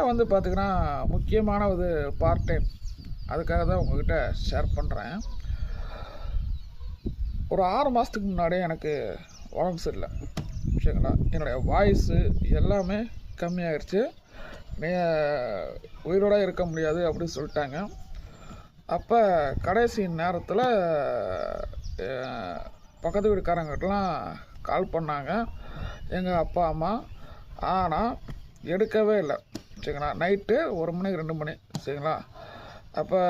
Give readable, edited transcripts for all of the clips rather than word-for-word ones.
வந்து பார்த்திங்கன்னா முக்கியமான ஒரு பார்ட் டைம் அதுக்காக தான் உங்கள்கிட்ட ஷேர் பண்ணுறேன். ஒரு 6 மாதத்துக்கு முன்னாடியே எனக்கு உடம்பு சரியில்லை. சரிங்களா, என்னுடைய வாய்ஸு எல்லாமே கம்மியாகிடுச்சு. நீ உயிரோடு இருக்க முடியாது அப்படின்னு சொல்லிட்டாங்க. அப்போ கடைசி நேரத்தில் பக்கத்து வீட்டுக்காரங்கிட்டலாம் கால் பண்ணாங்க எங்கள் அப்பா அம்மா. ஆனால் எடுக்கவே இல்லை. சரிங்களா, நைட்டு 1 மணி 2 மணி. சரிங்களா, அப்போ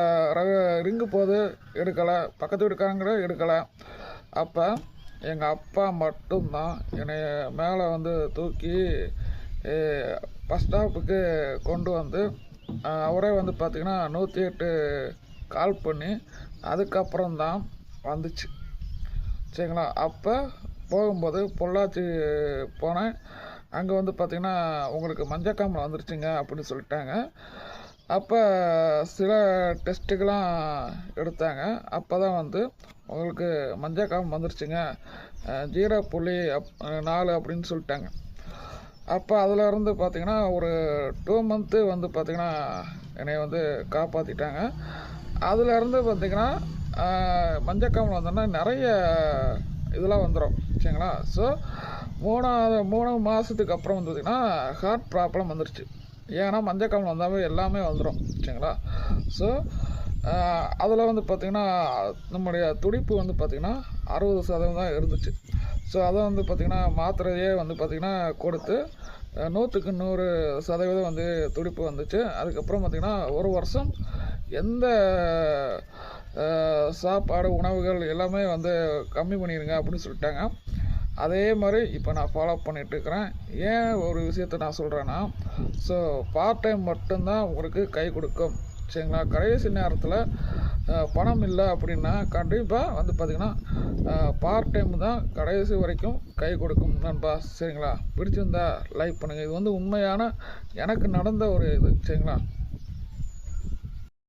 ரிங்கு போது எடுக்கலை, பக்கத்து வீட்டுக்காரங்க எடுக்கலை. அப்போ எங்கள் அப்பா மட்டும்தான் என்னை மேலே வந்து தூக்கி பஸ் ஸ்டாப்புக்கு கொண்டு வந்து அவரே வந்து பார்த்திங்கன்னா 108 கால் பண்ணி அதுக்கப்புறம்தான் வந்துச்சு. சரிங்களா, அப்போ போகும்போது பொள்ளாச்சி போனேன். அங்கே வந்து பார்த்திங்கன்னா உங்களுக்கு மஞ்சக்காமல் வந்துருச்சுங்க அப்படின்னு சொல்லிட்டாங்க. அப்போ சில டெஸ்ட்டுக்கெலாம் எடுத்தாங்க. அப்போ தான் வந்து உங்களுக்கு மஞ்சக்காமல் வந்துருச்சுங்க 0.4 அப்படின்னு சொல்லிட்டாங்க. அப்போ அதில் இருந்து பார்த்திங்கன்னா ஒரு 2 மந்த்து வந்து பார்த்திங்கன்னா என்னை வந்து காப்பாற்றிட்டாங்க. அதிலேருந்து பார்த்திங்கன்னா மஞ்சக்காமல் வந்தோன்னா நிறைய இதெல்லாம் வந்துடும். சரிங்களா, ஸோ 3 மாதத்துக்கு அப்புறம் வந்து பார்த்திங்கன்னா ஹார்ட் ப்ராப்ளம் வந்துருச்சு. ஏன்னா மஞ்சக்காமல் வந்தாவே எல்லாமே வந்துடும். சரிங்களா, ஸோ அதில் வந்து பார்த்திங்கன்னா நம்முடைய துடிப்பு வந்து பார்த்திங்கன்னா 60% தான் இருந்துச்சு. ஸோ அதை வந்து பார்த்திங்கன்னா மாத்திரையே வந்து பார்த்திங்கன்னா கொடுத்து 100க்கு 100% வந்து துடிப்பு வந்துச்சு. அதுக்கப்புறம் பார்த்திங்கன்னா 1 வருஷம் எந்த சாப்பாடு உணவுகள் எல்லாமே வந்து கம்மி பண்ணிடுங்க அப்படின்னு சொல்லிட்டாங்க. அதே மாதிரி இப்போ நான் ஃபாலோ பண்ணிகிட்ருக்கிறேன். ஏன் ஒரு விஷயத்தை நான் சொல்கிறேன்னா, ஸோ பார்ட் டைம் மட்டும்தான் உங்களுக்கு கை கொடுக்கும். சரிங்களா, கடைசி நேரத்தில் பணம் இல்லை அப்படின்னா கண்டிப்பாக வந்து பார்த்திங்கன்னா பார்ட் டைம் தான் கடைசி வரைக்கும் கை கொடுக்கும் நண்பா. சரிங்களா, பிடிச்சிருந்தா லைக் பண்ணுங்கள். இது வந்து உண்மையான எனக்கு நடந்த ஒரு இது. சரிங்களா.